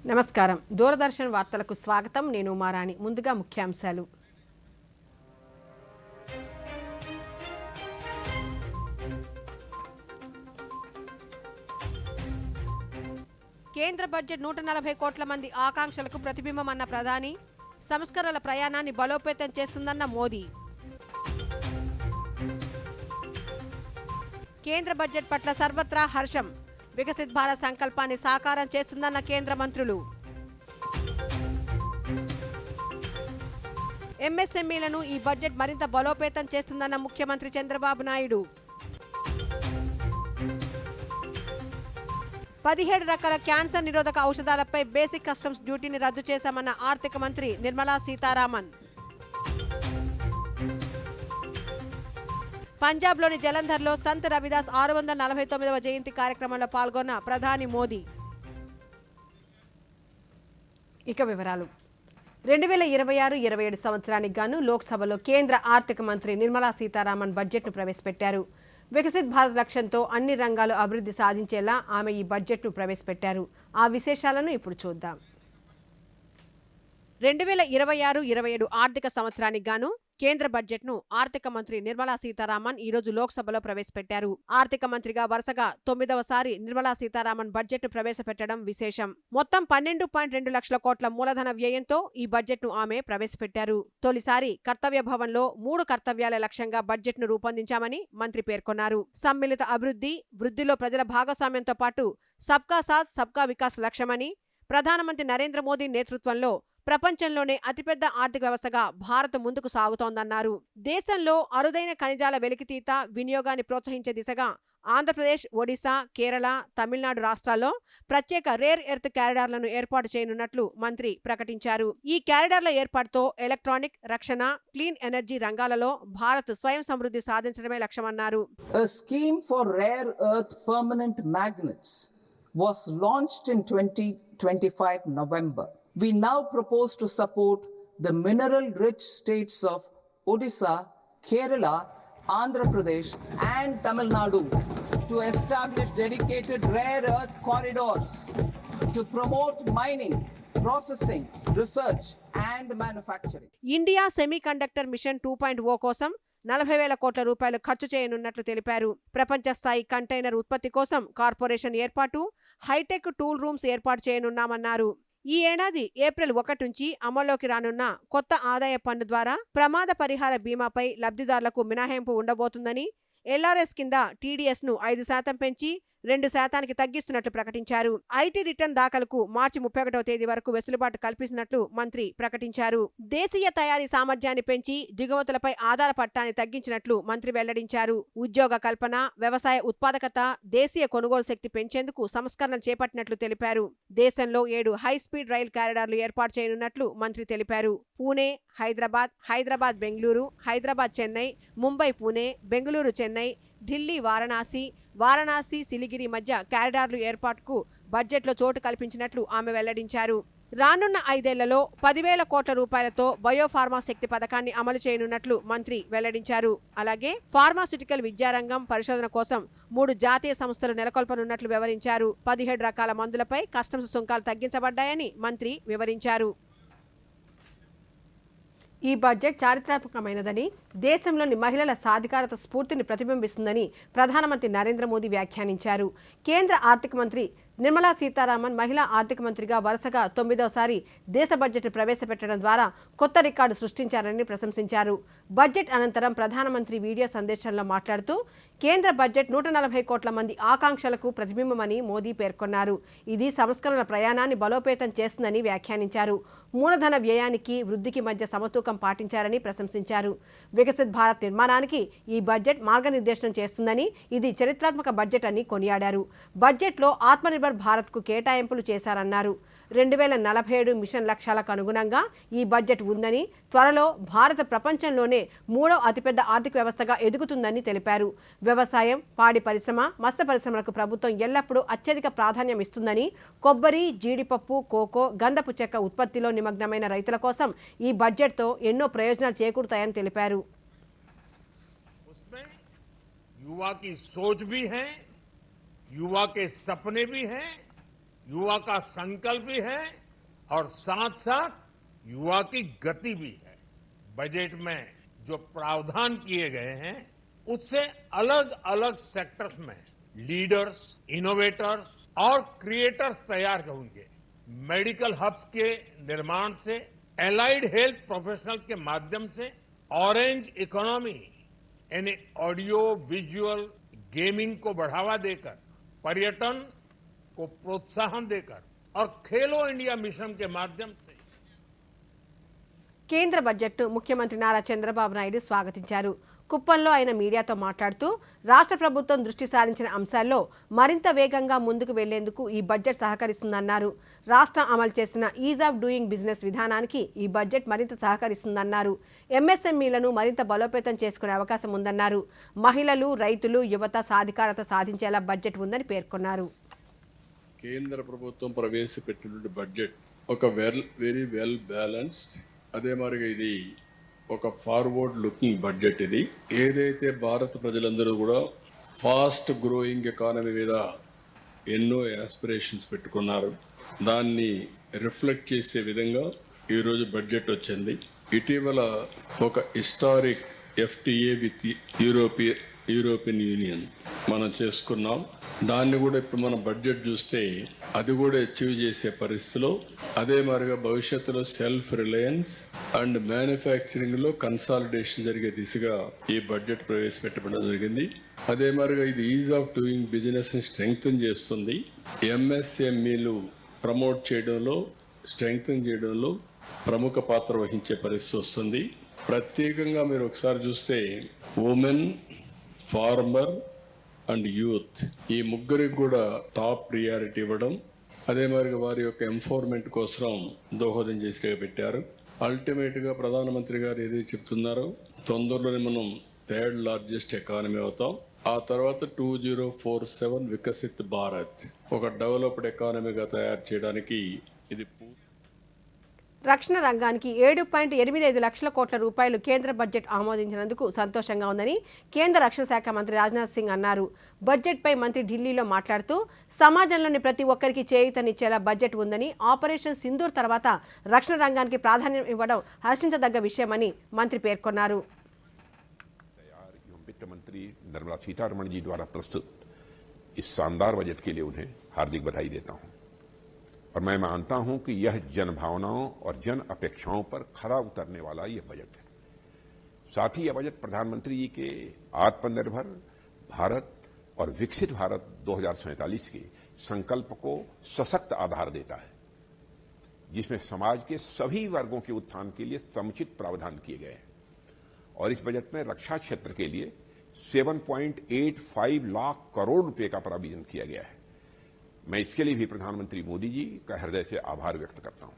నమస్కారం. దూరదర్శన్ వార్తలకు స్వాగతం. నేను మారాణి. ముందుగా ముఖ్యాంశాలు. కేంద్ర బడ్జెట్ 140 కోట్ల మంది ఆకాంక్షలకు ప్రతిబింబమన్న ప్రధాని, సంస్కరణల ప్రయాణాన్ని బలోపేతం చేస్తుందన్న మోదీ. కేంద్ర బడ్జెట్ పట్ల సర్వత్రా హర్షం, వికసిత్ భారత్ సంకల్పాన్ని సాకారం చేస్తుందన్న కేంద్ర మంత్రులు. ఎంఎస్ఎంఈలను ఈ బడ్జెట్ మరింత బలోపేతం చేస్తుందన్న ముఖ్యమంత్రి చంద్రబాబు నాయుడు. 17 రకాల క్యాన్సర్ నిరోధక ఔషధాలపై బేసిక్ కస్టమ్స్ డ్యూటీని రద్దు చేశామన్న ఆర్థిక మంత్రి నిర్మలా సీతారామన్. పంజాబ్లోని జలంధర్లో సంత్ రవిదాస్ 649వ జయంతి కార్యక్రమంలో పాల్గొన్న ప్రధాని మోదీ. ఇక వివరాలు. 2026-27 సంవత్సరానికి గాను లోక్సభలో కేంద్ర ఆర్థిక మంత్రి నిర్మలా సీతారామన్ బడ్జెట్ను ప్రవేశపెట్టారు. వికసిత్ భారత్ లక్ష్యంతో అన్ని రంగాలు అభివృద్ధి సాధించేలా ఆమె ఈ బడ్జెట్ను ప్రవేశపెట్టారు. ఆ విశేషాలను ఇప్పుడు చూద్దాం. 2026-27 ఆర్థిక సంవత్సరానికి గాను కేంద్ర బడ్జెట్ను ఆర్థిక మంత్రి నిర్మలా సీతారామన్ ఈ రోజు లోక్సభలో ప్రవేశపెట్టారు. ఆర్థిక మంత్రిగా వరుసగా 9వసారి నిర్మలా సీతారామన్ బడ్జెట్ను ప్రవేశపెట్టడం విశేషం. మొత్తం 12.2 లక్షల కోట్ల మూలధన వ్యయంతో ఈ బడ్జెట్ను ఆమె ప్రవేశపెట్టారు. తొలిసారి కర్తవ్య భవన్లో 3 కర్తవ్యాల లక్ష్యంగా బడ్జెట్ను రూపొందించామని మంత్రి పేర్కొన్నారు. సమ్మిళిత అభివృద్ధి, వృద్ధిలో ప్రజల భాగస్వామ్యంతో పాటు సబ్కా సాథ్ సబ్కా వికాస్ లక్ష్యమని, ప్రధానమంత్రి నరేంద్ర మోదీ నేతృత్వంలో ప్రపంచంలోనే అతిపెద్ద ఆర్థిక వ్యవస్థగా భారత్ ముందుకు సాగుతోందన్నారు. దేశంలో అరుదైన ఖనిజాల వెలికితీత, వినియోగాన్ని ప్రోత్సహించే దిశగా ఆంధ్రప్రదేశ్, ఒడిశా, కేరళ, తమిళనాడు రాష్ట్రాల్లో ప్రత్యేక రేర్ ఎర్త్ క్యారిడార్లను ఏర్పాటు చేయనున్నట్లు మంత్రి ప్రకటించారు. ఈ క్యారిడార్ల ఏర్పాటుతో ఎలక్ట్రానిక్, రక్షణ, క్లీన్ ఎనర్జీ రంగాలలో భారత్ స్వయం సమృద్ధి సాధించడమే లక్ష్యమన్నారు. A scheme for rare earth permanent magnets was launched in 2025 November. We now propose to support the mineral-rich states of Odisha, Kerala, Andhra Pradesh and Tamil Nadu to establish dedicated rare earth corridors to promote mining, processing, research and manufacturing. India semiconductor machine 2.0 కోసం 40,000 కోట్ల రూపాయలు ఖర్చు చేయనున్నట్లు తెలిపారు. ప్రపంచ స్థాయి container ఉత్పత్తి కోసం కార్పొరేషన్ ఏర్పాటు, హైటెక్ టూల్ రూమ్స్ ఏర్పాటు చేయనున్నామన్నారు. ఈ ఏడాది ఏప్రిల్ 1 నుంచి అమల్లోకి రానున్న కొత్త ఆదాయ పన్ను ద్వారా ప్రమాద పరిహార బీమాపై లబ్ధిదారులకు మినహాయింపు ఉండబోతుందని, ఎల్ఆర్ఎస్ కింద టీడీఎస్ ను 5% పెంచి 2% తగ్గిస్తున్నట్లు ప్రకటించారు. ఐటీ రిటర్న్ దాఖలకు మార్చి 31వ తేదీ వరకు వెసులుబాటు కల్పిస్తున్నట్లు మంత్రి ప్రకటించారు. దేశీయ తయారీ సామర్థ్యాన్ని పెంచి దిగుమతులపై ఆధారపడటాన్ని తగ్గించినట్లు మంత్రి వెల్లడించారు. ఉద్యోగ కల్పన, వ్యవసాయ ఉత్పాదకత, దేశీయ కొనుగోలు శక్తి పెంచేందుకు సంస్కరణలు చేపట్టినట్లు తెలిపారు. దేశంలో 7 హై స్పీడ్ రైలు కారిడార్లు ఏర్పాటు చేయనున్నట్లు మంత్రి తెలిపారు. పూణే, హైదరాబాద్, హైదరాబాద్ బెంగళూరు, హైదరాబాద్ చెన్నై, ముంబై పూణే, బెంగళూరు చెన్నై, ఢిల్లీ వారణాసి, వారణాసి సిలిగిరి మధ్య కారిడార్లు ఏర్పాటుకు బడ్జెట్లో చోటు కల్పించినట్లు ఆమె వెల్లడించారు. రానున్న 5 ఏళ్లలో 10,000 కోట్ల రూపాయలతో బయోఫార్మా శక్తి పథకాన్ని అమలు చేయనున్నట్లు మంత్రి వెల్లడించారు. అలాగే ఫార్మాస్యూటికల్ విద్యారంగం పరిశోధన కోసం 3 జాతీయ సంస్థలు నెలకొల్పనున్నట్లు వివరించారు. 17 రకాల మందులపై కస్టమ్స్ సుంకాలు తగ్గించబడ్డాయని మంత్రి వివరించారు. ఈ బడ్జెట్ చారిత్రాత్మకమైనదని, దేశంలోని మహిళల సాధికారత స్ఫూర్తిని ప్రతిబింబిస్తుందని ప్రధానమంత్రి నరేంద్ర మోదీ వ్యాఖ్యానించారు. కేంద్ర ఆర్థిక మంత్రి నిర్మలా సీతారామన్ మహిళా ఆర్థిక మంత్రిగా వరుసగా 9వసారి దేశ బడ్జెట్ ప్రవేశపెట్టడం ద్వారా కొత్త రికార్డు సృష్టించారని ప్రశంసించారు. బడ్జెట్ అనంతరం ప్రధానమంత్రి వీడియో సందేశంలో మాట్లాడుతూ కేంద్ర బడ్జెట్ 140 కోట్ల మంది ఆకాంక్షలకు ప్రతిబింబమని మోదీ పేర్కొన్నారు. ఇది సంస్కరణల ప్రయాణాన్ని బలోపేతం చేస్తుందని వ్యాఖ్యానించారు. మూలధన వ్యయానికి, వృద్ధికి మధ్య సమతూకం పాటించారని ప్రశంసించారు. వికసిత్ భారత్ నిర్మాణానికి ఈ బడ్జెట్ మార్గనిర్దేశనం చేస్తుందని, ఇది చరిత్రాత్మక బడ్జెట్ అని కొనియాడారు. బడ్జెట్లో ఆత్మనిర్భర్ భారత్కు కేటాయింపులు చేశారన్నారు. 2047 మిషన్ లక్ష్యాలకు అనుగుణంగా ఈ బడ్జెట్ ఉందని, త్వరలో భారత ప్రపంచంలోనే 3వ అతిపెద్ద ఆర్థిక వ్యవస్థగా ఎదుగుతుందని తెలిపారు. వ్యవసాయం, పాడి పరిశ్రమ, మత్స్య పరిశ్రమలకు ప్రభుత్వం ఎల్లప్పుడూ అత్యధిక ప్రాధాన్యం ఇస్తుందని, కొబ్బరి, జీడిపప్పు, కోకో, గంధపు చెక్క ఉత్పత్తిలో నిమగ్నమైన రైతుల కోసం ఈ బడ్జెట్తో ఎన్నో ప్రయోజనాలు చేకూరుతాయని తెలిపారు. युवा के सपने भी हैं, युवा का संकल्प भी है और साथ साथ युवा की गति भी है। बजट में जो प्रावधान किए गए हैं उससे अलग अलग सेक्टर्स में लीडर्स, इनोवेटर्स और क्रिएटर्स तैयार होंगे। मेडिकल हब्स के निर्माण से, एलाइड हेल्थ प्रोफेशनल्स के माध्यम से, ऑरेंज इकोनॉमी यानी ऑडियो विजुअल गेमिंग को बढ़ावा देकर, पर्यटन को प्रोत्साहन देकर और खेलो इंडिया मिशन के माध्यम से కేంద్ర బడ్జెట్ను ముఖ్యమంత్రి నారా చంద్రబాబు నాయుడు స్వాగతించారు. కుప్పంలో ఆయన మీడియాతో మాట్లాడుతూ రాష్ట్ర ప్రభుత్వం దృష్టి సారించిన అంశాల్లో మరింత వేగంగా ముందుకు వెళ్లేందుకు ఈ బడ్జెట్ సహకరిస్తుందన్నారు. రాష్ట్రం అమలు చేసిన ఈజ్ ఆఫ్ డూయింగ్ బిజినెస్ విధానానికి ఈ బడ్జెట్ మరింత సహకరిస్తుందన్నారు. ఎంఎస్ఎంఈలను మరింత బలోపేతం చేసుకునే అవకాశం ఉందన్నారు. మహిళలు, రైతులు, యువత సాధికారత సాధించేలా బడ్జెట్ ఉందని పేర్కొన్నారు. కేంద్ర ప్రభుత్వం ప్రవేశపెట్టినటువంటి బడ్జెట్ ఒక వెరీ వెల్ బ్యాలెన్స్డ్, అదే మరిగా ఇది ఒక ఫార్వర్డ్ లుకింగ్ బడ్జెట్. ఇది ఏదైతే భారత ప్రజలందరూ కూడా ఫాస్ట్ గ్రోయింగ్ ఎకానమీ మీద ఎన్నో యాస్పిరేషన్స్ పెట్టుకున్నారు, దాన్ని రిఫ్లెక్ట్ చేసే విధంగా ఈరోజు బడ్జెట్ వచ్చింది. ఇటీవల ఒక historic FTA with European union మనం చేసుకున్నాం. దాన్ని కూడా ఇప్పుడు మనం బడ్జెట్ చూస్తే అది కూడా అచీవ్ చేసే పరిస్థితిలో, అదే మాదిరిగా భవిష్యత్తులో సెల్ఫ్ రిలయన్స్ అండ్ మ్యానుఫ్యాక్చరింగ్లో కన్సాలిడేషన్ జరిగే దిశగా ఈ బడ్జెట్ ప్రవేశపెట్టడం జరిగింది. అదే మాదిరిగా ఇది ఈజ్ ఆఫ్ డూయింగ్ బిజినెస్ని స్ట్రెంగ్తన్ చేస్తుంది. ఎంఎస్ఎంఈలు ప్రమోట్ చేయడంలో, స్ట్రెంగ్తన్ చేయడంలో ప్రముఖ పాత్ర వహించే పరిస్థితి వస్తుంది. ప్రత్యేకంగా మీరు ఒకసారి చూస్తే ఉమెన్, ఫార్మర్ అండ్ యూత్, ఈ ముగ్గురికి కూడా టాప్ ప్రియారిటీ ఇవ్వడం, అదే మాదిరిగా వారి యొక్క ఎంపవర్మెంట్ కోసం దోహదం చేసి పెట్టారు. అల్టిమేట్గా ప్రధానమంత్రి గారు ఏదైతే చెప్తున్నారో తొందరలోనే మనం థర్డ్ లార్జెస్ట్ ఎకానమీ అవుతాం. ఆ తర్వాత 2047 వికసిత్ భారత్, ఒక డెవలప్డ్ ఎకానమీగా తయారు చేయడానికి ఇది రక్షణ రంగానికి 7.85 లక్షల కోట్ల రూపాయలు కేంద్ర బడ్జెట్ ఆమోదించినందుకు సంతోషంగా ఉందని కేంద్ర రక్షణ శాఖ మంత్రి రాజ్నాథ్ సింగ్ అన్నారు. బడ్జెట్పై మంత్రి ఢిల్లీలో మాట్లాడుతూ సమాజంలోని ప్రతి ఒక్కరికి చేయూతనిచ్చేలా బడ్జెట్ ఉందని, ఆపరేషన్ సింధూర్ తర్వాత రక్షణ రంగానికి ప్రాధాన్యం ఇవ్వడం హర్షించదగ్గ విషయమని మంత్రి పేర్కొన్నారు. वित्त मंत्री निर्मला सीतारमण जी द्वारा प्रस्तुत इस शानदार बजट के लिए उन्हें हार्दिक बधाई देता हूं और मैं मानता हूं कि यह जन भावनाओं और जन अपेक्षाओं पर खरा उतरने वाला यह बजट है। साथ ही यह बजट प्रधानमंत्री जी के आत्मनिर्भर भारत और विकसित भारत 2047 के संकल्प को सशक्त आधार देता है, जिसमें समाज के सभी वर्गों के उत्थान के लिए समुचित प्रावधान किए गए हैं। और इस बजट में रक्षा क्षेत्र के लिए 7.85 लाख करोड़ रुपए का प्रावधान किया गया है। मैं इसके लिए भी प्रधानमंत्री मोदी जी का हृदय से आभार व्यक्त करता हूं।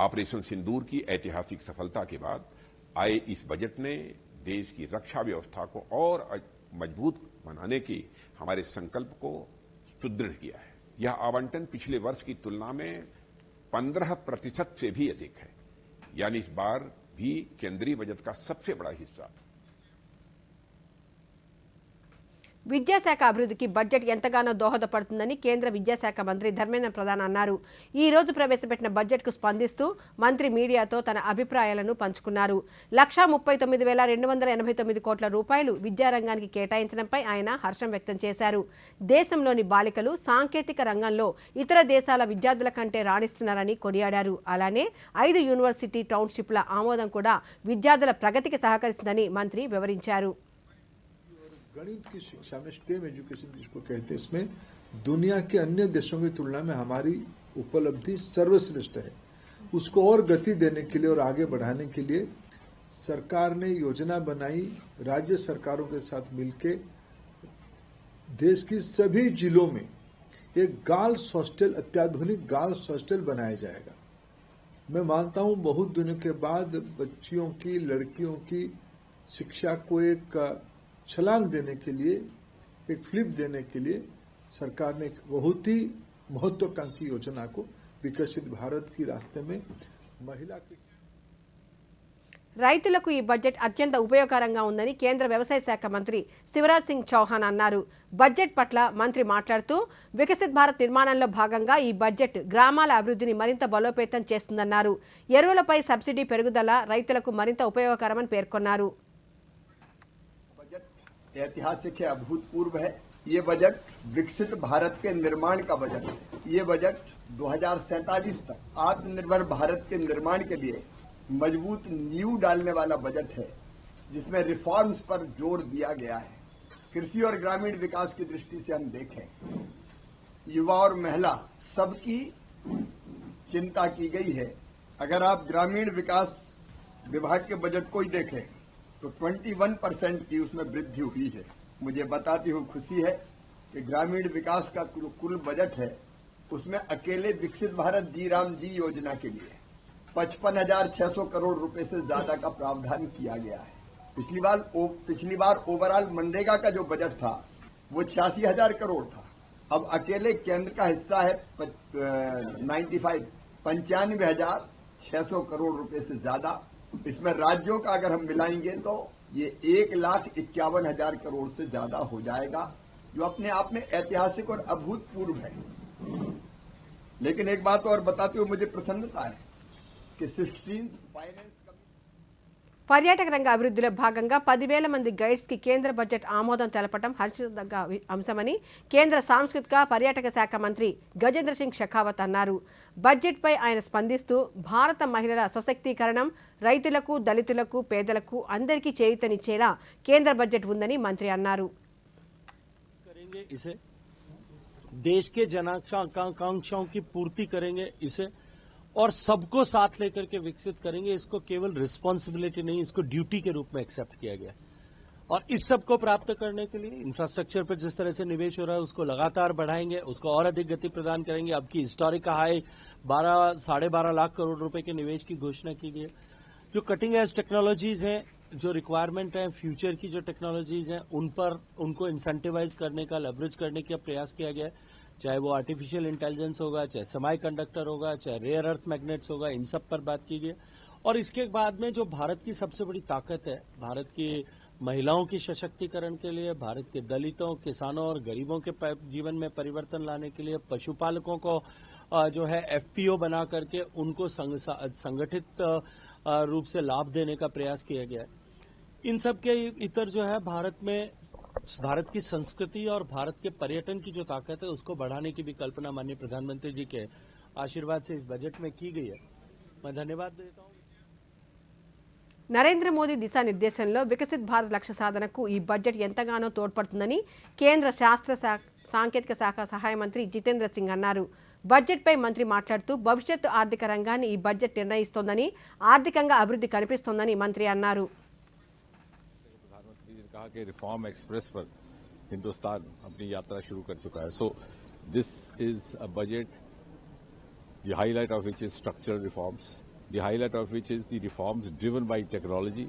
ऑपरेशन सिंदूर की ऐतिहासिक सफलता के बाद आए इस बजट ने देश की रक्षा व्यवस्था को और मजबूत बनाने के हमारे संकल्प को सुदृढ़ किया है। यह आवंटन पिछले वर्ष की तुलना में 15% से भी अधिक है, यानी इस बार भी केंद्रीय बजट का सबसे बड़ा हिस्सा। విద్యాశాఖ అభివృద్ధికి బడ్జెట్ ఎంతగానో దోహదపడుతుందని కేంద్ర విద్యాశాఖ మంత్రి ధర్మేంద్ర ప్రధాన్ అన్నారు. ఈ రోజు ప్రవేశపెట్టిన బడ్జెట్కు స్పందిస్తూ మంత్రి మీడియాతో తన అభిప్రాయాలను పంచుకున్నారు. 139,289 కోట్ల రూపాయలు విద్యారంగానికి కేటాయించడంపై ఆయన హర్షం వ్యక్తం చేశారు. దేశంలోని బాలికలు సాంకేతిక రంగంలో ఇతర దేశాల విద్యార్థుల కంటే రాణిస్తున్నారని కొనియాడారు. అలానే 5 యూనివర్సిటీ టౌన్షిప్ల ఆమోదం కూడా విద్యార్థుల ప్రగతికి సహకరిస్తుందని మంత్రి వివరించారు. गणित की शिक्षा में स्टेम एजुकेशन जिसको कहते हैं, इसमें दुनिया के अन्य देशों की तुलना में हमारी उपलब्धि सर्वश्रेष्ठ है। उसको और गति देने के लिए और आगे बढ़ाने के लिए सरकार ने योजना बनाई, राज्य सरकारों के साथ मिलकर देश की सभी जिलों में एक गर्ल्स हॉस्टल, अत्याधुनिक गर्ल्स हॉस्टल बनाया जाएगा। मैं मानता हूं बहुत दिनों के बाद बच्चियों की, लड़कियों की शिक्षा को एक छलांग देने के लिए, एक फ्लिप देने के लिए सरकार ने एक बहुत ही महत्वाकांक्षी योजना को विकसित भारत की रास्ते में महिला की రైతులకు ఈ బడ్జెట్ అత్యంత ఉపయోగకరంగా ఉందని కేంద్ర వ్యవసాయ శాఖ మంత్రి శివరాజ్ సింగ్ చౌహాన్ అన్నారు. బడ్జెట్ పట్ల మంత్రి మాట్లాడుతూ వికసిత్ భారత్ నిర్మాణంలో భాగంగా ఈ బడ్జెట్ గ్రామాల అభివృద్ధిని మరింత బలోపేతం చేస్తుందన్నారు. ఎరువులపై సబ్సిడీ పెరుగుదల రైతులకు మరింత ఉపయోగకరమని పేర్కొన్నారు. ऐतिहासिक है, अभूतपूर्व है। ये बजट विकसित भारत के निर्माण का बजट है। ये बजट 2047 तक आत्मनिर्भर भारत के निर्माण के लिए मजबूत नींव डालने वाला बजट है, जिसमें रिफॉर्म्स पर जोर दिया गया है। कृषि और ग्रामीण विकास की दृष्टि से हम देखें, युवा और महिला सबकी चिंता की गई है। अगर आप ग्रामीण विकास विभाग के बजट को ही देखें तो 21% की उसमें वृद्धि हुई है। मुझे बताती हुई खुशी है कि ग्रामीण विकास का कुल बजट है, उसमें अकेले विकसित भारत जी राम जी योजना के लिए 55,600 करोड़ रुपए से ज्यादा का प्रावधान किया गया है। पिछली बार ओवरऑल मनरेगा का जो बजट था वो 86,000 करोड़ था। अब अकेले केंद्र का हिस्सा है 95,600 करोड़ रुपए से ज्यादा। इसमें राज्यों का अगर हम मिलाएंगे तो ये 1,51,000 करोड़ से ज्यादा हो जाएगा, जो अपने आप में ऐतिहासिक और अभूतपूर्व है। लेकिन एक बात और बताते हुए मुझे प्रसन्नता है कि 16th फाइनेंस పర్యాటక రంగ అభివృద్ధిలో భాగంగా 10,000 మంది గైడ్స్ కి కేంద్ర బడ్జెట్ ఆమోదం తెలపడం హర్షించదగ్గ అంశమని కేంద్ర సాంస్కృతిక పర్యాటక శాఖ మంత్రి గజేంద్ర సింగ్ షెకావత్ అన్నారు. బడ్జెట్ పై ఆయన స్పందిస్తూ భారత మహిళల సశక్తీకరణం, రైతులకు, దళితులకు, పేదలకు అందరికీ చేయూతనిచ్చేలా కేంద్ర బడ్జెట్ ఉందని మంత్రి అన్నారు. देश के जनाकांक्षाओं की पूर्ति करेंगे इसे, और सबको साथ लेकर के विकसित करेंगे। इसको केवल रिस्पॉन्सिबिलिटी नहीं, इसको ड्यूटी के रूप में एक्सेप्ट किया गया। और इस सब को प्राप्त करने के लिए इंफ्रास्ट्रक्चर पर जिस तरह से निवेश हो रहा है उसको लगातार बढ़ाएंगे, उसको और अधिक गति प्रदान करेंगे। अब की हिस्टोरिक हाई 12-12.5 लाख करोड़ रुपए के निवेश की घोषणा की गई है। जो कटिंग एज टेक्नोलॉजीज हैं, जो रिक्वायरमेंट है फ्यूचर की, जो टेक्नोलॉजीज हैं उन पर उनको इंसेंटिवाइज करने का, लेवरेज करने का प्रयास किया गया है। चाहे वो आर्टिफिशियल इंटेलिजेंस होगा, चाहे सेमी कंडक्टर होगा, चाहे रेयर अर्थ मैग्नेट्स होगा, इन सब पर बात की गई। और इसके बाद में जो भारत की सबसे बड़ी ताकत है, भारत की महिलाओं की सशक्तिकरण के लिए, भारत के दलितों, किसानों और गरीबों के जीवन में परिवर्तन लाने के लिए, पशुपालकों को जो है FPO बना करके उनको संगठित रूप से लाभ देने का प्रयास किया गया है। इन सब के इतर जो है भारत की संस्कृति और भारत के पर्यटन की जो ताकत है उसको बढ़ाने की भी कल्पना माननीय प्रधानमंत्री जी के आशीर्वाद से इस बजट में की गई है। मैं धन्यवाद देता हूं। నరేంద్ర మోదీ దిశానిర్దేశంలో వికసిత్ భారత్ లక్ష్య సాధనకు ఈ బడ్జెట్ ఎంతగానో తోడ్పడుతుందని కేంద్ర శాస్త్ర సాంకేతిక శాఖ సహాయ మంత్రి జితేంద్ర సింగ్ అన్నారు. బడ్జెట్పై మంత్రి మాట్లాడుతూ భవిష్యత్తు ఆర్థిక రంగాన్ని ఈ బడ్జెట్ నిర్ణయిస్తోందని, ఆర్థికంగా అభివృద్ధి కనిపిస్తోందని మంత్రి అన్నారు. प्रधानमंत्री ने कहा कि रिफॉर्म एक्सप्रेस पर हिंदुस्तान अपनी यात्रा शुरू कर चुका है. So this is a budget the highlight of which is structural reforms, the highlight of which is the reforms driven by technology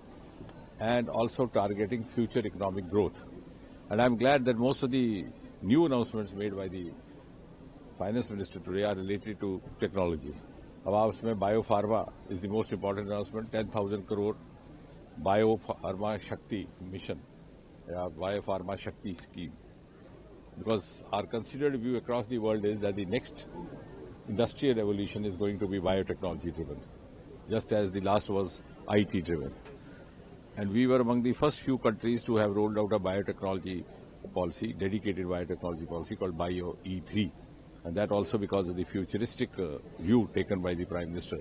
and also targeting future economic growth. And I'm glad that most of the new announcements made by the finance minister today are related to technology. अब उसमें biopharma is the most important announcement. 10,000 crore biopharma shakti mission, biopharma shakti scheme. Because our considered view across the world is that the next industrial revolution is going to be biotechnology driven, just as the last was IT driven. And we were among the first few countries to have rolled out a biotechnology policy, dedicated biotechnology policy called BioE3. And that also because of the futuristic view taken by the Prime Minister,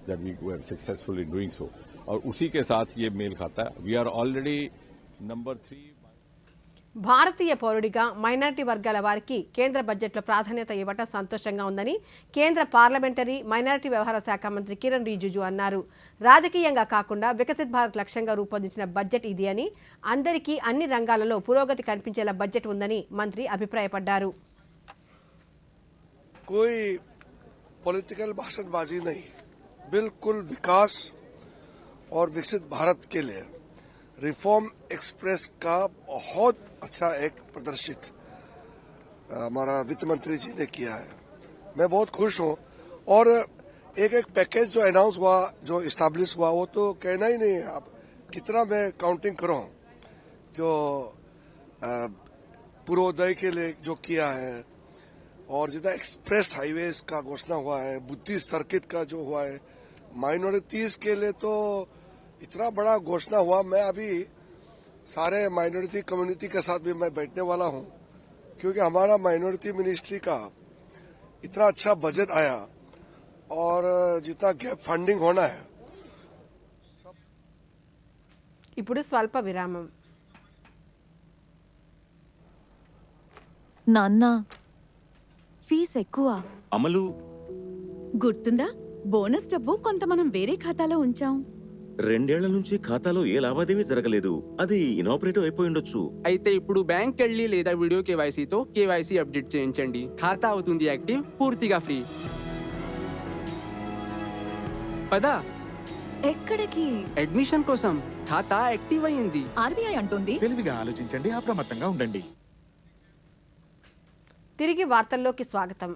that we were successful in doing so. और उसी के साथ ये mail खाता है. We are already number 3. భారతీయ పౌరుడిగా minority వర్గాల వారికి కేంద్ర బడ్జెట్లో ప్రాధాన్యత ఇవ్వటం సంతోషంగా ఉందని కేంద్ర పార్లమెంటరీ మైనారిటీ వ్యవహారాల శాఖ మంత్రి కిరణ్ రిజిజు అన్నారు. రాజకీయంగా కాకుండా వికసిత్ భారత్ లక్ష్యంగా రూపొందించిన బడ్జెట్ ఇది అని, అందరికీ అన్ని రంగాలలో పురోగతి కనిపించేలా బడ్జెట్ ఉందని మంత్రి అభిప్రాయపడ్డారు. कोई पॉलिटिकल भाषणबाजी नहीं, बिल्कुल विकास और विकसित भारत के लिए रिफॉर्म एक्सप्रेस का बहुत अच्छा एक प्रदर्शित हमारा वित्त मंत्री जी ने किया है. मैं बहुत खुश हूं. और एक एक पैकेज जो अनाउंस हुआ, जो इस्टेब्लिश हुआ, वो तो कहना ही नहीं है। अब कितना मैं काउंटिंग करूं, जो पूर्वोदय के लिए जो किया है, और जितना एक्सप्रेस हाईवेज का घोषणा हुआ है, बुद्धिस्ट सर्किट का जो हुआ है, माइनॉरिटीज के लिए तो इतना बड़ा घोषणा हुआ। मैं अभी सारे माइनॉरिटी कम्युनिटी के साथ भी मैं बैठने वाला हूं, क्योंकि हमारा माइनॉरिटी मिनिस्ट्री का इतना अच्छा बजट आया और जितना गैप फंडिंग होना है। ఇప్పుడు స్వల్ప విరామం. నాన్న ఫీజు ఎక్కువ. అమలు గుర్తుందా? బోనస్ డబ్బు కొంత మనం వేరే ఖాతాలో ఉంచాం. 2 ఏళ్ల నుంచి ఖాతాలో ఏ లావాదేవీ జరగలేదు. అది ఇనాపరేటివ్ అయిపోయి ఉండొచ్చు. అయితే ఇప్పుడు బ్యాంక్ వెళ్ళి లేదా వీడియో కేవైసీతో కేవైసీ అప్డేట్ చేయించండి. ఖాతా అవుతుంది యాక్టివ్, పూర్తిగా ఫ్రీ. పదా ఎక్కడికి? అడ్మిషన్ కోసం. ఖాతా యాక్టివ్ అయ్యింది. ఆర్బీఐ అంటుంది తెలివిగా ఆలోచించండి, అప్రమత్తంగా ఉండండి. తిరిగి వార్తల్లోకి స్వాగతం.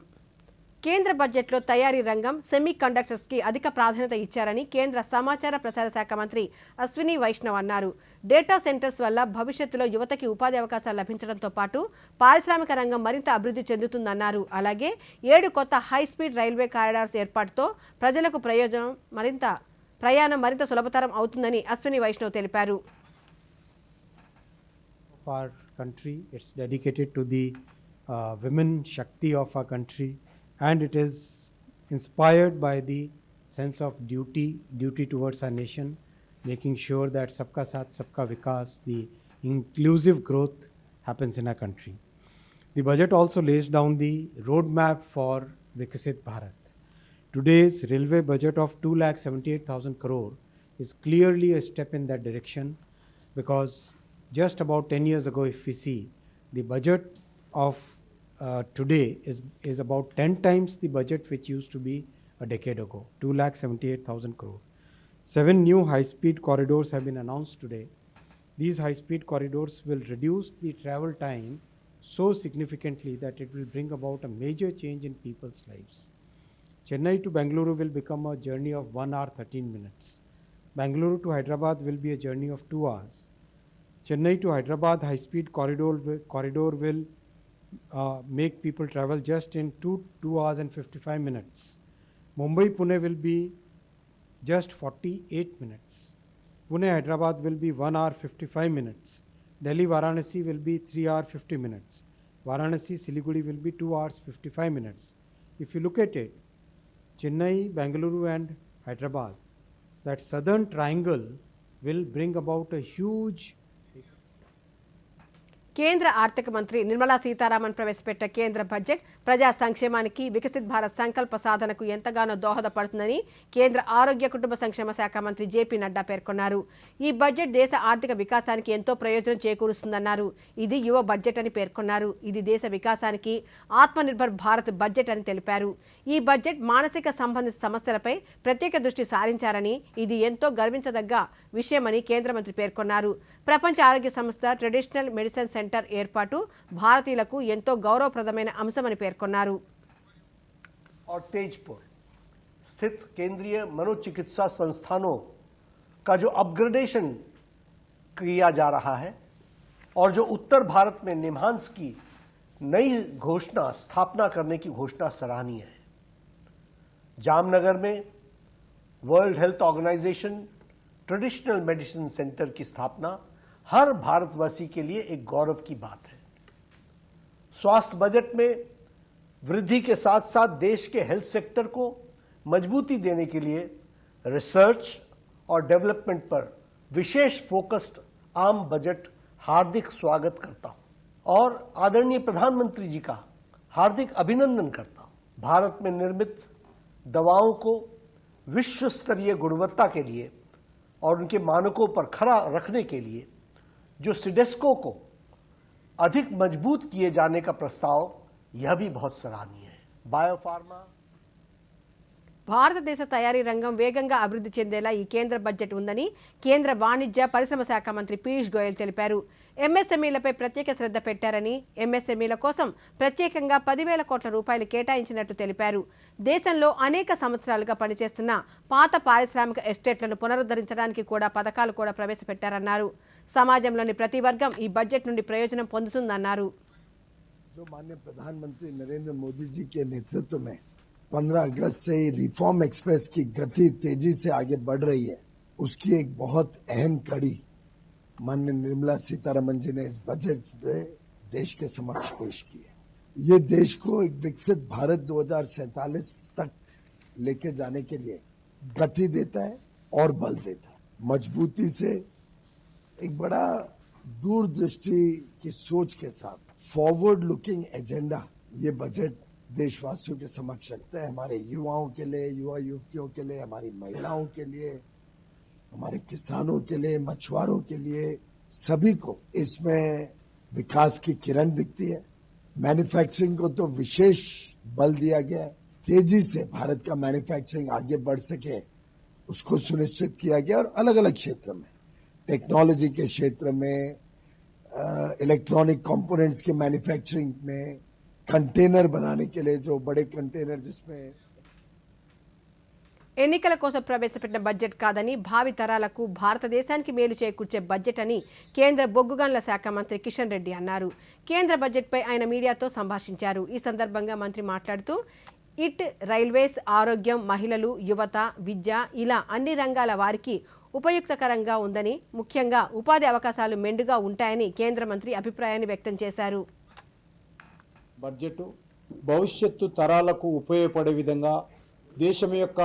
కేంద్ర బడ్జెట్లో తయారీ రంగం సెమీ కండక్టర్స్కి అధిక ప్రాధాన్యత ఇచ్చారని కేంద్ర సమాచార ప్రసార శాఖ మంత్రి అశ్విని వైష్ణవ్ అన్నారు. డేటా సెంటర్స్ వల్ల భవిష్యత్తులో యువతకి ఉపాధి అవకాశాలు లభించడంతో పాటు పారిశ్రామిక రంగం మరింత అభివృద్ధి చెందుతుందన్నారు. అలాగే 7 కొత్త హైస్పీడ్ రైల్వే కారిడార్స్ ఏర్పాటుతో ప్రజలకు ప్రయాణం మరింత సులభతరం అవుతుందని అశ్విని వైష్ణవ్ తెలిపారు. Our country, it's dedicated to the women Shakti of our country, and it is inspired by the sense of duty towards our nation, making sure that Sabka Saath Sabka Vikas, the inclusive growth happens in our country. The budget also lays down the roadmap for Viksit Bharat. Today's railway budget of 2,78,000 crore is clearly a step in that direction, because just about 10 years ago, if we see, the budget of today is about 10 times the budget which used to be a decade ago, 2,78,000 crore. 7 new high-speed corridors have been announced today. These high-speed corridors will reduce the travel time so significantly that it will bring about a major change in people's lives. Chennai to Bengaluru will become a journey of 1 hour 13 minutes. Bengaluru to Hyderabad will be a journey of 2 hours. Chennai to Hyderabad high-speed corridor will make people travel just in 2 hours and 55 minutes. Mumbai Pune will be just 48 minutes. Pune Hyderabad will be 1 hour 55 minutes. Delhi Varanasi will be 3 hours 50 minutes. Varanasi Siliguri will be 2 hours 55 minutes. If you look at it, Chennai, Bengaluru and Hyderabad, that southern triangle will bring about a huge. కేంద్ర ఆర్థిక మంత్రి నిర్మలా సీతారామన్ ప్రవేశపెట్టిన కేంద్ర budget ప్రజా సంక్షేమానికి వికసిత్ భారత్ సంకల్ప సాధనకు ఎంతగానో దోహదపడుతుందని కేంద్ర ఆరోగ్య కుటుంబ సంక్షేమ శాఖ మంత్రి జేపీ నడ్డా పేర్కొన్నారు. ఈ బడ్జెట్ దేశ ఆర్థిక వికాసానికి ఎంతో ప్రయోజనం చేకూరుస్తుందన్నారు. ఇది యువ బడ్జెట్ అని పేర్కొన్నారు. ఇది దేశ వికాసానికి ఆత్మనిర్భర్ భారత్ బడ్జెట్ అని తెలిపారు. ఈ బడ్జెట్ మానసిక సంబంధిత సమస్యలపై ప్రత్యేక దృష్టి సారించారని, ఇది ఎంతో గర్వించదగ్గ విషయమని కేంద్ర మంత్రి పేర్కొన్నారు. ప్రపంచ ఆరోగ్య సంస్థ ట్రెడిషనల్ మెడిసిన్ సెంటర్ ఏర్పాటు భారతీయులకు ఎంతో గౌరవప్రదమైన అంశమని పేర్కొన్నారు. और तेजपुर स्थित केंद्रीय मनोचिकित्सा संस्थानों का जो अपग्रेडेशन किया जा रहा है और जो उत्तर भारत में निम्हांस की नई घोषणा स्थापना करने की घोषणा सराहनीय है. जामनगर में World Health Organization traditional medicine centre की स्थापना हर भारतवासी के लिए एक गौरव की बात है. स्वास्थ्य बजट में वृद्धि के साथ साथ देश के हेल्थ सेक्टर को मजबूती देने के लिए रिसर्च और डेवलपमेंट पर विशेष फोकस्ड आम बजट हार्दिक स्वागत करता हूं और आदरणीय प्रधानमंत्री जी का हार्दिक अभिनंदन करता हूं. भारत में निर्मित दवाओं को विश्व स्तरीय गुणवत्ता के लिए और उनके मानकों पर खरा रखने के लिए जो सिडेस्को को अधिक मजबूत किए जाने का प्रस्ताव, यह भी बहुत सराहनीय है. बायोफार्मा భారతదేశ తయారీ రంగం వేగంగా అభివృద్ధి చెందేలా ఈ కేంద్ర బడ్జెట్ ఉందని కేంద్ర వాణిజ్య పరిశ్రమ శాఖ మంత్రి పీయూష్ గోయల్ తెలిపారు. ఎంఎస్ఎంఈలపై ప్రత్యేక శ్రద్ధ పెట్టారని, ఎంఎస్ఎంఈల కోసం ప్రత్యేకంగా 10,000 కోట్ల రూపాయలు కేటాయించినట్టు తెలిపారు. దేశంలో అనేక సంవత్సరాలుగా పనిచేస్తున్న పాత పారిశ్రామిక ఎస్టేట్లను పునరుద్ధరించడానికి కూడా పథకాలు కూడా ప్రవేశపెట్టారన్నారు. సమాజంలోని ప్రతి వర్గం ఈ బడ్జెట్ నుండి ప్రయోజనం పొందుతుందన్నారు. जो माननीय प्रधानमंत्री नरेंद्र मोदी जी के नेतृत्व में 15 अगस्त से रिफॉर्म एक्सप्रेस की गति तेजी से आगे बढ़ रही है, उसकी एक बहुत अहम कड़ी माननीय निर्मला सीतारमन जी ने इस बजट में देश के समक्ष पेश की है. ये देश को एक विकसित भारत 2047 तक लेके जाने के लिए गति देता है और बल देता है. मजबूती से एक बड़ा दूरदृष्टि की सोच के साथ फॉरवर्ड लुकिंग एजेंडा ये बजट देशवासियों के समक्ष रखता है. हमारे युवाओं के लिए, युवा युवतियों के लिए, हमारी महिलाओं के लिए, हमारे किसानों के लिए, मछुआरों के लिए, सभी को इसमें विकास की किरण दिखती है. मैन्युफैक्चरिंग को तो विशेष बल दिया गया है. तेजी से भारत का मैन्युफैक्चरिंग आगे बढ़ सके उसको सुनिश्चित किया गया और अलग अलग क्षेत्र में, टेक्नोलॉजी के क्षेत्र में, इलेक्ट्रॉनिक कंपोनेंट्स के मैन्युफैक्चरिंग में, कंटेनर बनाने के लिए जो बड़े कंटेनर जिसमें ఎన్నికల కోసం ప్రవేశపెట్టిన బడ్జెట్ కాదని, భావి తరాలకు భారతదేశానికి మేలు చేకూర్చే బడ్జెట్ అని కేంద్ర బొగ్గు గనుల శాఖ మంత్రి కిషన్ రెడ్డి అన్నారు. కేంద్ర బడ్జెట్పై ఆయన మీడియాతో సంభాషించారు. ఈ సందర్భంగా మంత్రి మాట్లాడుతూ ఇట్ రైల్వేస్, ఆరోగ్యం, మహిళలు, యువత, విద్య ఇలా అన్ని రంగాల వారికి ఉపయుక్తకరంగా ఉందని, ముఖ్యంగా ఉపాధి అవకాశాలు మెండుగా ఉంటాయని కేంద్ర మంత్రి అభిప్రాయాన్ని వ్యక్తం చేశారు. బడ్జెట్ భవిష్యత్తు తరాలకు ఉపయోగపడే విధంగా దేశం యొక్క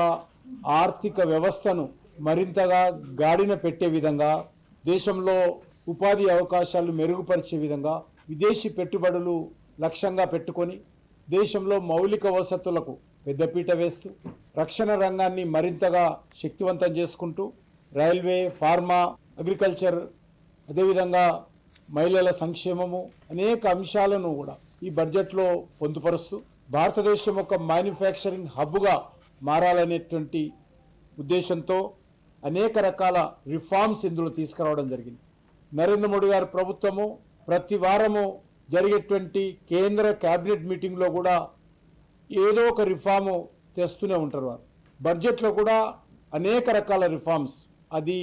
ఆర్థిక వ్యవస్థను మరింతగా గాడిన పెట్టే విధంగా, దేశంలో ఉపాధి అవకాశాలు మెరుగుపరిచే విధంగా, విదేశీ పెట్టుబడులు లక్ష్యంగా పెట్టుకొని దేశంలో మౌలిక వసతులకు పెద్దపీట వేస్తూ, రక్షణ రంగాన్ని మరింతగా శక్తివంతం చేసుకుంటూ, రైల్వే, ఫార్మా, అగ్రికల్చర్, అదేవిధంగా మహిళల సంక్షేమము అనేక అంశాలను కూడా ఈ బడ్జెట్లో పొందుపరుస్తూ భారతదేశం ఒక మ్యానుఫ్యాక్చరింగ్ హబ్గా మారాలనేటువంటి ఉద్దేశంతో అనేక రకాల రిఫార్మ్స్ ఇందులో తీసుకురావడం జరిగింది. నరేంద్ర మోడీ గారి ప్రభుత్వము ప్రతి వారము జరిగేటువంటి కేంద్ర కేబినెట్ మీటింగ్లో కూడా ఏదో ఒక రిఫార్ము తెస్తూనే ఉంటారు. వారు బడ్జెట్లో కూడా అనేక రకాల రిఫార్మ్స్, అది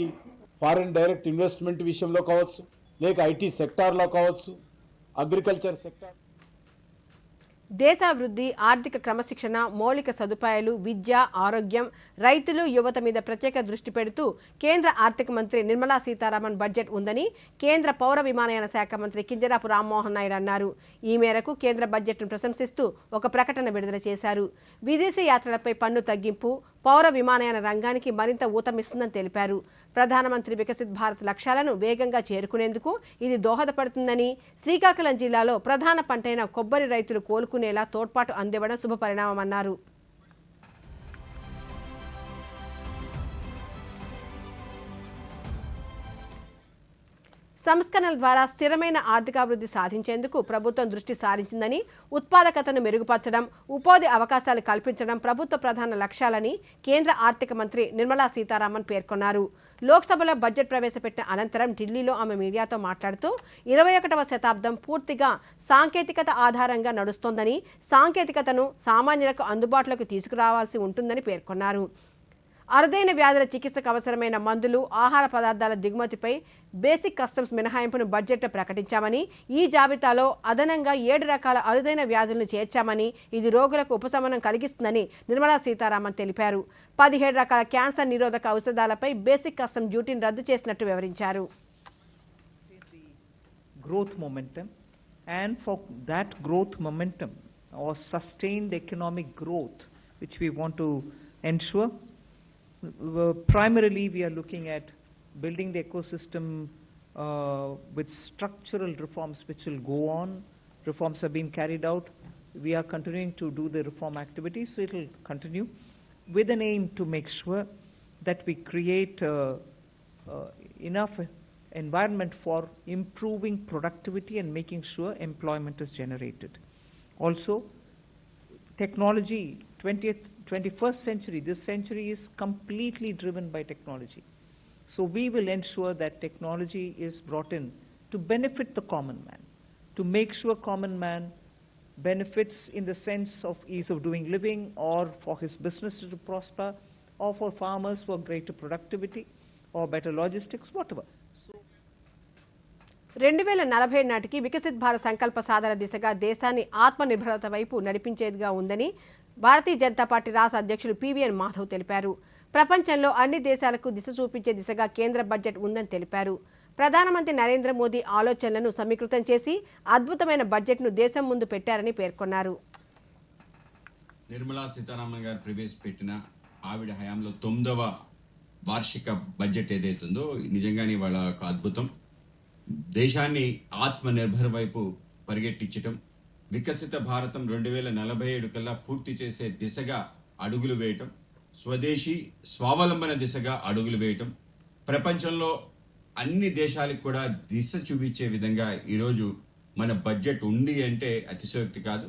ఫారిన్ డైరెక్ట్ ఇన్వెస్ట్మెంట్ విషయంలో కావచ్చు, లేక ఐటీ సెక్టార్లో కావచ్చు, అగ్రికల్చర్ సెక్టార్. దేశాభివృద్ధి, ఆర్థిక క్రమశిక్షణ, మౌలిక సదుపాయాలు, విద్య, ఆరోగ్యం, రైతులు, యువత మీద ప్రత్యేక దృష్టి పెడుతూ కేంద్ర ఆర్థిక మంత్రి నిర్మలా సీతారామన్ బడ్జెట్ ఉందని కేంద్ర పౌర విమానయాన శాఖ మంత్రి కింజరాపు రామ్మోహన్ నాయుడు అన్నారు. ఈ మేరకు కేంద్ర బడ్జెట్ను ప్రశంసిస్తూ ఒక ప్రకటన విడుదల చేశారు. విదేశీ యాత్రలపై పన్ను తగ్గింపు పౌర విమానయాన రంగానికి మరింత ఊతమిస్తుందని తెలిపారు. ప్రధానమంత్రి వికసిత్ భారత్ లక్ష్యాలను వేగంగా చేరుకునేందుకు ఇది దోహదపడుతుందని, శ్రీకాకుళం జిల్లాలో ప్రధాన పంటైన కొబ్బరి రైతులు కోలుకునేలా తోడ్పాటు అందివ్వడం శుభపరిణామమన్నారు. సంస్కరణల ద్వారా స్థిరమైన ఆర్థికాభివృద్ధి సాధించేందుకు ప్రభుత్వం దృష్టి సారించిందని, ఉత్పాదకతను మెరుగుపరచడం, ఉపాధి అవకాశాలు కల్పించడం ప్రభుత్వ ప్రధాన లక్ష్యాలని కేంద్ర ఆర్థిక మంత్రి నిర్మలా సీతారామన్ పేర్కొన్నారు. లోక్సభలో బడ్జెట్ ప్రవేశపెట్టిన అనంతరం ఢిల్లీలో ఆమె మీడియాతో మాట్లాడుతూ 21వ శతాబ్దం పూర్తిగా సాంకేతికత ఆధారంగా నడుస్తోందని, సాంకేతికతను సామాన్యులకు అందుబాటులోకి తీసుకురావాల్సి ఉంటుందని పేర్కొన్నారు. అరుదైన వ్యాధుల చికిత్సకు అవసరమైన మందులు, ఆహార పదార్థాల దిగుమతిపై బేసిక్ కస్టమ్స్ మినహాయింపును బడ్జెట్లో ప్రకటించామని, ఈ జాబితాలో అదనంగా 7 రకాల అరుదైన వ్యాధులను చేర్చామని, ఇది రోగులకు ఉపశమనం కలిగిస్తుందని నిర్మలా సీతారామన్ తెలిపారు. 17 రకాల క్యాన్సర్ నిరోధక ఔషధాలపై బేసిక్ కస్టమ్ డ్యూటీని రద్దు చేసినట్టు వివరించారు. Growth momentum, and for that growth momentum or sustained economic growth which we want to ensure, primarily we are looking at building the ecosystem with structural reforms which will go on. Reforms have been carried out. We are continuing to do the reform activities, so it will continue with an aim to make sure that we create enough environment for improving productivity and making sure employment is generated. Also, technology, 21st century, this century is completely driven by technology. So we will ensure that technology is brought in to to benefit the common man, to make sure common man benefits in the sense of ease of doing living, or for his business to prosper, or for farmers for greater productivity or better logistics, whatever. 2040 నాటికి వికసిత్ భారత్ సంకల్ప సాధన దిశగా దేశాన్ని ఆత్మనిర్భరత వైపు నడిపించేదిగా ఉందని Bharatiya Janata party రాష్ట్ర అధ్యక్షులు PVN Madhav తెలిపారు. ప్రపంచంలో అన్ని దేశాలకు దిశ చూపించే దిశగా కేంద్ర బడ్జెట్ ఉందని తెలిపారు. ప్రధానమంత్రి నరేంద్ర మోదీ ఆలోచనలను సమీకృతం చేసి అద్భుతమైన బడ్జెట్ను దేశం ముందు పెట్టారని పేర్కొన్నారు. నిర్మలా సీతారామన్ గారు ప్రవేశపెట్టిన ఆవిడ హయాంలో 9వ వార్షిక బడ్జెట్ ఏదైతుందో నిజంగానే వాళ్ళ ఒక అద్భుతం. దేశాన్ని ఆత్మనిర్భర్ వైపు పరిగెట్టించటం, వికసిత భారతం 2047 కల్లా పూర్తి చేసే దిశగా అడుగులు వేయటం, స్వదేశీ స్వావలంబన దిశగా అడుగులు వేయటం, ప్రపంచంలో అన్ని దేశాలకు కూడా దిశ చూపించే విధంగా ఈరోజు మన బడ్జెట్ ఉంది అంటే అతిశయోక్తి కాదు.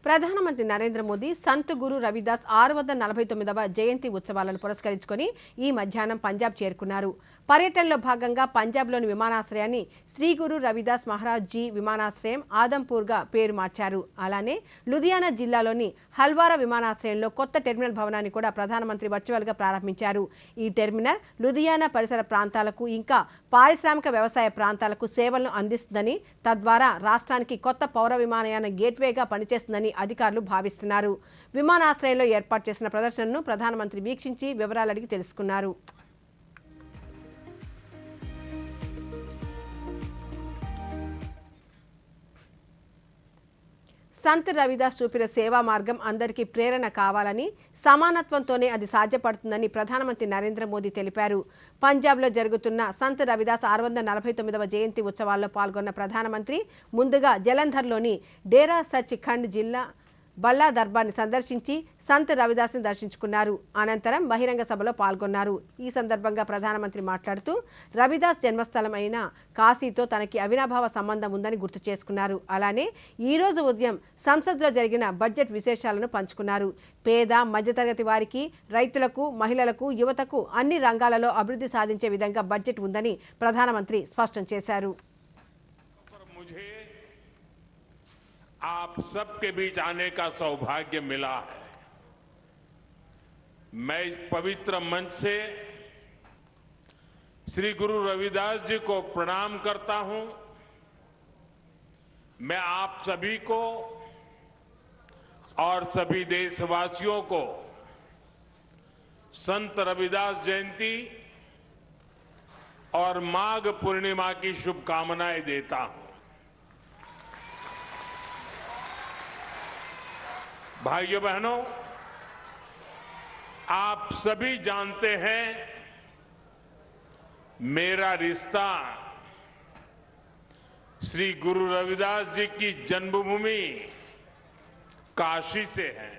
ప్రధానమంత్రి నరేంద్ర మోదీ సంత్ గురు రవిదాస్ 649వ జయంతి ఉత్సవాలను పురస్కరించుకొని ఈ మధ్యాహ్నం పంజాబ్ చేరుకున్నారు. పర్యటనలో భాగంగా పంజాబ్లోని విమానాశ్రయాన్ని శ్రీ గురు రవిదాస్ మహారాజ్ జీ విమానాశ్రయం ఆదంపూర్గా పేరు మార్చారు. అలానే లుధియానా జిల్లాలోని హల్వారా విమానాశ్రయంలో కొత్త టెర్మినల్ భవనాన్ని కూడా ప్రధానమంత్రి వర్చువల్గా ప్రారంభించారు. ఈ టెర్మినల్ లుధియానా పరిసర ప్రాంతాలకు ఇంకా పారిశ్రామిక వ్యవసాయ ప్రాంతాలకు సేవలను అందిస్తుందని, తద్వారా రాష్ట్రానికి కొత్త పౌర విమానయాన గేట్వేగా పనిచేస్తుందని అధికారులు భావిస్తున్నారు. విమానాశ్రయంలో ఏర్పాటు చేసిన ప్రదర్శనను ప్రధానమంత్రి వీక్షించి వివరాలు అడిగి తెలుసుకున్నారు. సంత్ రవిదాస్ చూపిన సేవా మార్గం అందరికీ ప్రేరణ కావాలని, సమానత్వంతోనే అది సాధ్యపడుతుందని ప్రధానమంత్రి నరేంద్ర మోదీ తెలిపారు. పంజాబ్లో జరుగుతున్న సంత్ రవిదాస్ 649వ జయంతి ఉత్సవాల్లో పాల్గొన్న ప్రధానమంత్రి ముందుగా జలంధర్లోని డేరా సచ్ ఖండ్ జిల్లా బల్లా దర్బార్ని సందర్శించి సంత్ రవిదాస్ని దర్శించుకున్నారు. అనంతరం బహిరంగ సభలో పాల్గొన్నారు. ఈ సందర్భంగా ప్రధానమంత్రి మాట్లాడుతూ రవిదాస్ జన్మస్థలం అయిన కాశీతో తనకి అవినాభావ సంబంధం ఉందని గుర్తు చేసుకున్నారు. అలానే ఈరోజు ఉదయం సంసద్లో జరిగిన బడ్జెట్ విశేషాలను పంచుకున్నారు. పేద మధ్యతరగతి వారికి, రైతులకు, మహిళలకు, యువతకు అన్ని రంగాలలో అభివృద్ధి సాధించే విధంగా బడ్జెట్ ఉందని ప్రధానమంత్రి స్పష్టం చేశారు. आप सबके बीच आने का सौभाग्य मिला है. मैं इस पवित्र मंच से श्री गुरु रविदास जी को प्रणाम करता हूं. मैं आप सभी को और सभी देशवासियों को संत रविदास जयंती और माघ पूर्णिमा की शुभकामनाएं देता हूं. भाइयों बहनों, आप सभी जानते हैं मेरा रिश्ता श्री गुरु रविदास जी की जन्मभूमि काशी से है.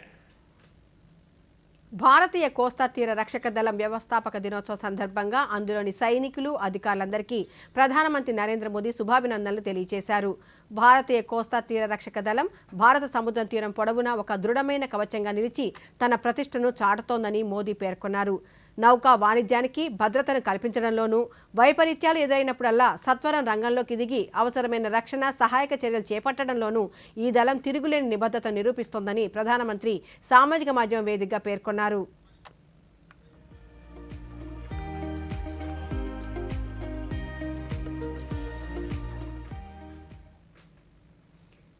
భారతీయ కోస్తా తీర రక్షక దళం వ్యవస్థాపక దినోత్సవ సందర్భంగా అందులోని సైనికులు, అధికారులందరికీ ప్రధానమంత్రి నరేంద్ర మోదీ శుభాభినందనలు తెలియజేశారు. భారతీయ కోస్తా తీర రక్షక దళం భారత సముద్ర తీరం పొడవునా ఒక దృఢమైన కవచంగా నిలిచి తన ప్రతిష్టను చాటుతోందని మోదీ పేర్కొన్నారు. నౌకా వాణిజ్యానికి భద్రతను కల్పించడంలోనూ, వైపరీత్యాలు ఎదురైనప్పుడల్లా సత్వరం రంగంలోకి దిగి అవసరమైన రక్షణ, సహాయక చర్యలు చేపట్టడంలోనూ ఈ దళం తిరుగులేని నిబద్ధత నిరూపిస్తోందని ప్రధానమంత్రి సామాజిక మాధ్యమం వేదికగా పేర్కొన్నారు.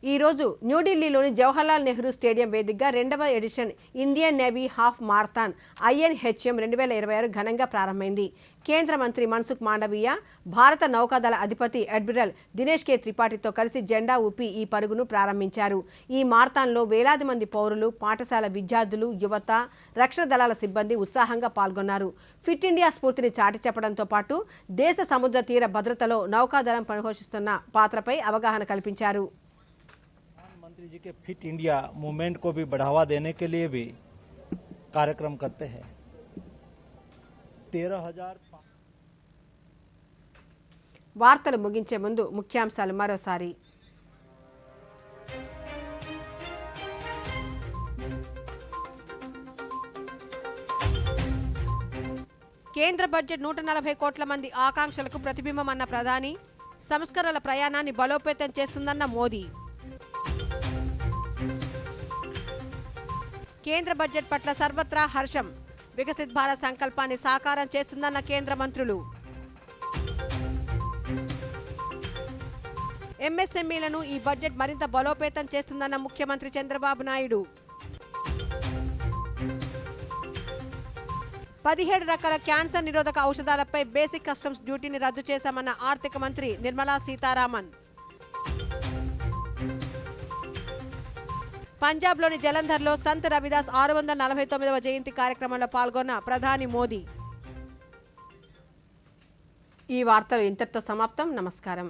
ఈ రోజు న్యూఢిల్లీలోని జవహర్లాల్ నెహ్రూ స్టేడియం వేదికగా 2వ edition Indian Navy half marathon INHM 2026 ఘనంగా ప్రారంభమైంది. కేంద్ర మంత్రి మన్సుఖ్ మాండవీయ, భారత నౌకాదళ అధిపతి అడ్మిరల్ దినేష్ కే త్రిపాఠితో కలిసి జెండా ఊపి ఈ పరుగును ప్రారంభించారు. ఈ మారథాన్లో వేలాది మంది పౌరులు, పాఠశాల విద్యార్థులు, యువత, రక్షణ దళాల సిబ్బంది ఉత్సాహంగా పాల్గొన్నారు. ఫిట్ ఇండియా స్ఫూర్తిని చాటి చెప్పడంతో పాటు దేశ సముద్ర తీర భద్రతలో నౌకాదళం పోషిస్తున్న పాత్రపై అవగాహన కల్పించారు. प्रधानमंत्री जी के फिट इंडिया मूवमेंट को भी बढ़ावा देने के लिए भी कार्यक्रम करते हैं. 13,000 వార్తలు ముగించే ముందు ముఖ్యాంశాలు మరోసారి. కేంద్ర బడ్జెట్ 140 కోట్ల మంది ఆకాంక్షలకు ప్రతిబింబమన్న ప్రధాని, సంస్కరణల ప్రయాణాన్ని బలోపేతం చేస్తుందన్న మోదీ. కేంద్ర బడ్జెట్ పట్ల సర్వత్రా హర్షం, వికసిత్ భారత్ సంకల్పాన్ని సాకారం చేస్తుందన్న కేంద్ర మంత్రులు. ఎంఎస్ఎంఈలను ఈ బడ్జెట్ మరింత బలోపేతం చేస్తుందన్న ముఖ్యమంత్రి చంద్రబాబు నాయుడు. 17 రకాల క్యాన్సర్ నిరోధక ఔషధాలపై బేసిక్ కస్టమ్స్ డ్యూటీని రద్దు చేశామన్న ఆర్థిక మంత్రి నిర్మలా సీతారామన్. పంజాబ్లోని జలంధర్లో సంత్ రవిదాస్ 649వ జయంతి కార్యక్రమంలో పాల్గొన్న ప్రధాని మోదీ. ఈ వార్తలు ఇంతటితో సమాప్తం. నమస్కారం.